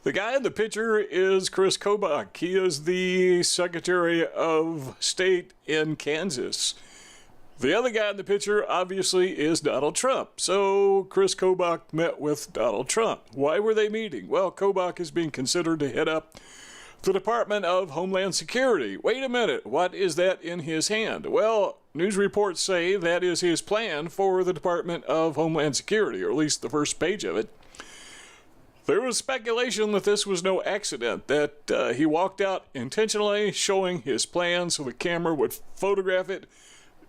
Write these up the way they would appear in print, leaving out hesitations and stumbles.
The guy in the picture is Chris Kobach. He is the Secretary of State in Kansas. The other guy in the picture, obviously, is Donald Trump. So Chris Kobach met with Donald Trump. Why were they meeting? Well, Kobach is being considered to head up the Department of Homeland Security. Wait a minute, what is that in his hand? Well, news reports say that is his plan for the Department of Homeland Security, or at least the first page of it. There was speculation that this was no accident, that he walked out intentionally showing his plan so the camera would photograph it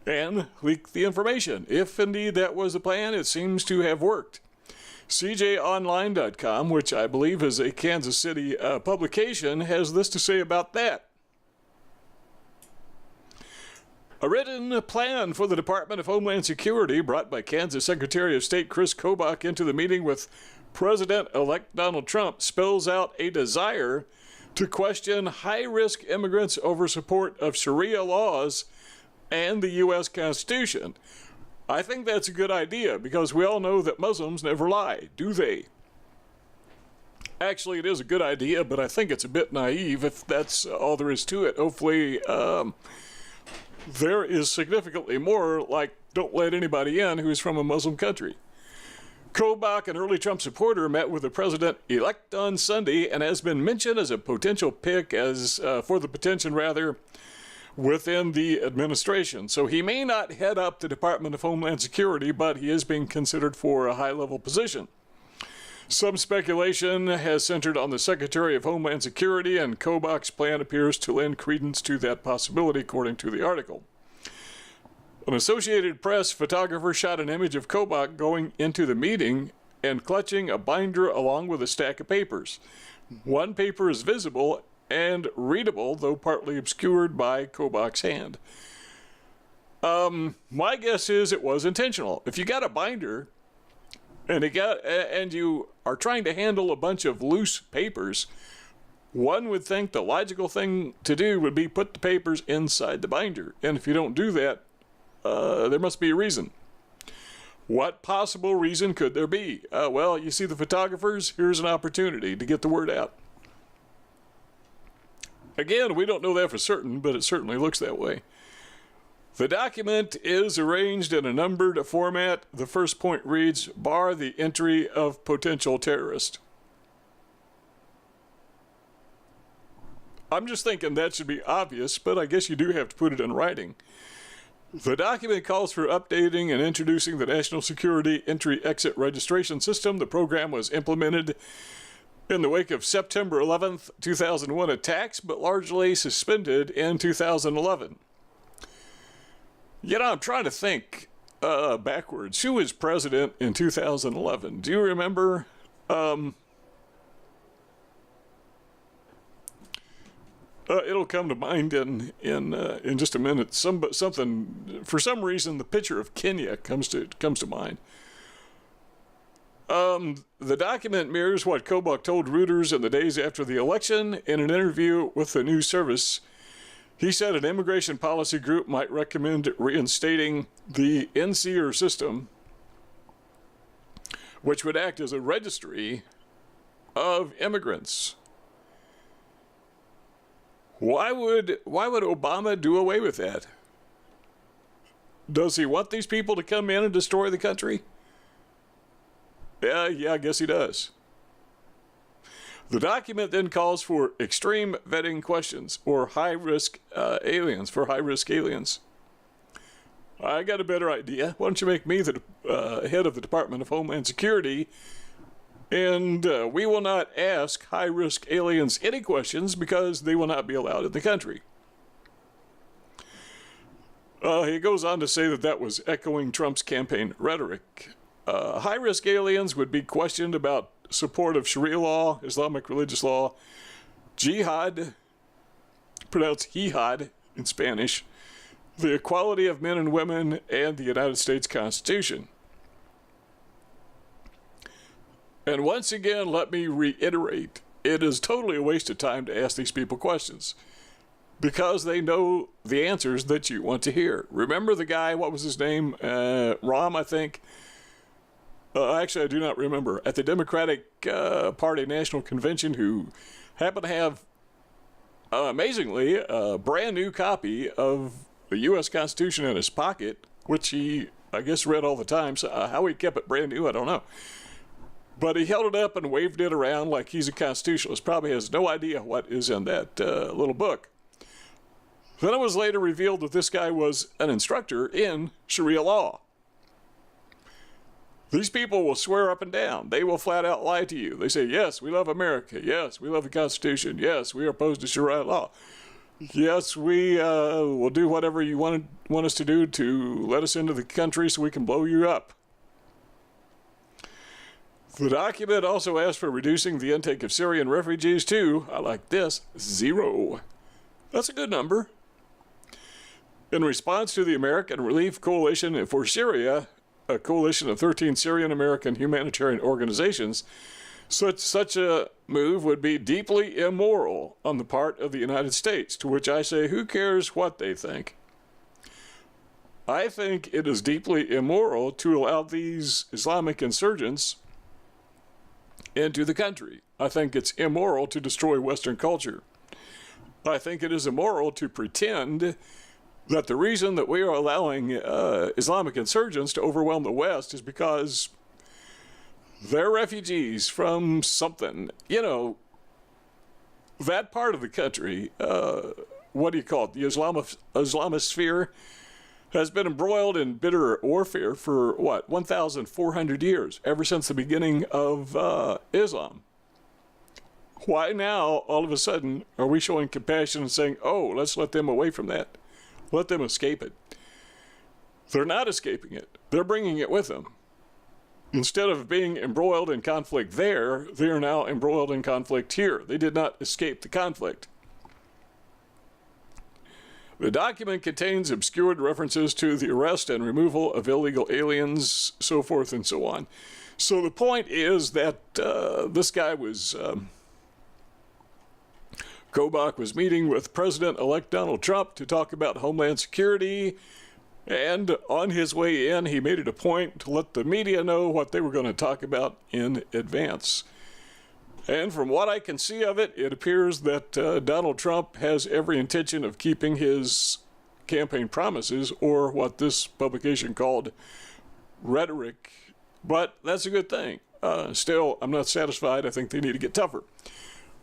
and leak the information. If indeed that was the plan, it seems to have worked. CJOnline.com, which I believe is a Kansas City publication, has this to say about that. A written plan for the Department of Homeland Security brought by Kansas Secretary of State Chris Kobach into the meeting with President-elect Donald Trump spells out a desire to question high-risk immigrants over support of Sharia laws and the U.S. Constitution. I think that's a good idea because we all know that Muslims never lie, do they? Actually, it is a good idea, but I think it's a bit naive if that's all there is to it. Hopefully, there is significantly more, like don't let anybody in who's from a Muslim country. Kobach, an early Trump supporter, met with the president-elect on Sunday and has been mentioned as a potential pick for the potential within the administration. So he may not head up the Department of Homeland Security, but he is being considered for a high-level position. Some speculation has centered on the Secretary of Homeland Security, and Kobach's plan appears to lend credence to that possibility, according to the article. An Associated Press photographer shot an image of Kobach going into the meeting and clutching a binder along with a stack of papers. One paper is visible and readable, though partly obscured by Kobach's hand. My guess is it was intentional. If you got a binder and you are trying to handle a bunch of loose papers, one would think the logical thing to do would be put the papers inside the binder. And if you don't do that, there must be a reason. What possible reason could there be? Well, you see the photographers, here's an opportunity to get the word out. Again, we don't know that for certain, but it certainly looks that way. The document is arranged in a numbered format. The first point reads, bar the entry of potential terrorist. I'm just thinking that should be obvious, but I guess you do have to put it in writing. The document calls for updating and introducing the National Security Entry-Exit Registration System. The program was implemented in the wake of September 11th, 2001 attacks, but largely suspended in 2011. You know, I'm trying to think backwards. Who was president in 2011? Do you remember? It'll come to mind in just a minute. Something for some reason the picture of Kenya comes to mind. The document mirrors what Kobach told Reuters in the days after the election. In an interview with the news service, he said an immigration policy group might recommend reinstating the NCR system, which would act as a registry of immigrants. Why would Obama do away with that? Does he want these people to come in and destroy the country? Yeah, I guess he does. The document then calls for extreme vetting questions or high-risk aliens, for high-risk aliens. I got a better idea. Why don't you make me the head of the Department of Homeland Security, and we will not ask high-risk aliens any questions because they will not be allowed in the country. He goes on to say that was echoing Trump's campaign rhetoric. High-risk aliens would be questioned about support of Sharia law, Islamic religious law, jihad, pronounced jihad in Spanish, the equality of men and women, and the United States Constitution. And once again, let me reiterate, it is totally a waste of time to ask these people questions because they know the answers that you want to hear. Remember the guy, what was his name? Rahm, I think. Actually, I do not remember. At the Democratic Party National Convention, who happened to have, amazingly, a brand new copy of the U.S. Constitution in his pocket, which he, I guess, read all the time. So how he kept it brand new, I don't know. But he held it up and waved it around like he's a constitutionalist. Probably has no idea what is in that little book. Then it was later revealed that this guy was an instructor in Sharia law. These people will swear up and down. They will flat out lie to you. They say, yes, we love America. Yes, we love the Constitution. Yes, we are opposed to Sharia law. Yes, we will do whatever you want us to do to let us into the country so we can blow you up. The document also asked for reducing the intake of Syrian refugees to, I like this, 0. That's a good number. In response to the American Relief Coalition for Syria, a coalition of 13 Syrian American humanitarian organizations, such a move would be deeply immoral on the part of the United States, to which I say, who cares what they think? I think it is deeply immoral to allow these Islamic insurgents into the country. I think it's immoral to destroy Western culture. I think it is immoral to pretend that the reason that we are allowing Islamic insurgents to overwhelm the West is because they're refugees from something. You know, that part of the country, what do you call it, the Islamisphere, has been embroiled in bitter warfare for, 1,400 years, ever since the beginning of Islam. Why now, all of a sudden, are we showing compassion and saying, oh, let's let them away from that? Let them escape it. They're not escaping it. They're bringing it with them. Instead of being embroiled in conflict there, they are now embroiled in conflict here. They did not escape the conflict. The document contains obscured references to the arrest and removal of illegal aliens, so forth and so on. So the point is that this guy was, Kobach was meeting with President-elect Donald Trump to talk about Homeland Security, and on his way in, he made it a point to let the media know what they were going to talk about in advance. And from what I can see of it, it appears that Donald Trump has every intention of keeping his campaign promises, or what this publication called rhetoric. But that's a good thing. Still, I'm not satisfied. I think they need to get tougher.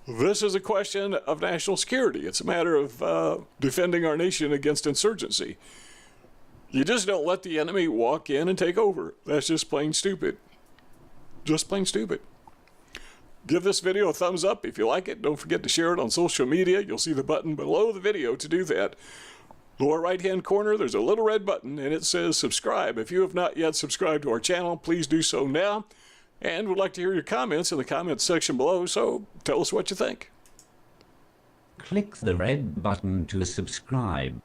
This is a question of national security. It's a matter of defending our nation against insurgency. You just don't let the enemy walk in and take over. That's just plain stupid. Just plain stupid. Give this video a thumbs up if you like it. Don't forget to share it on social media. You'll see the button below the video to do that. Lower right-hand corner, there's a little red button, and it says subscribe. If you have not yet subscribed to our channel, please do so now. And we'd like to hear your comments in the comments section below, so tell us what you think. Click the red button to subscribe.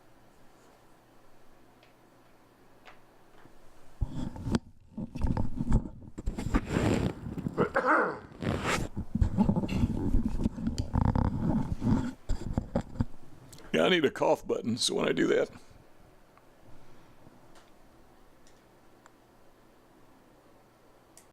Yeah, I need a cough button, so when I do that.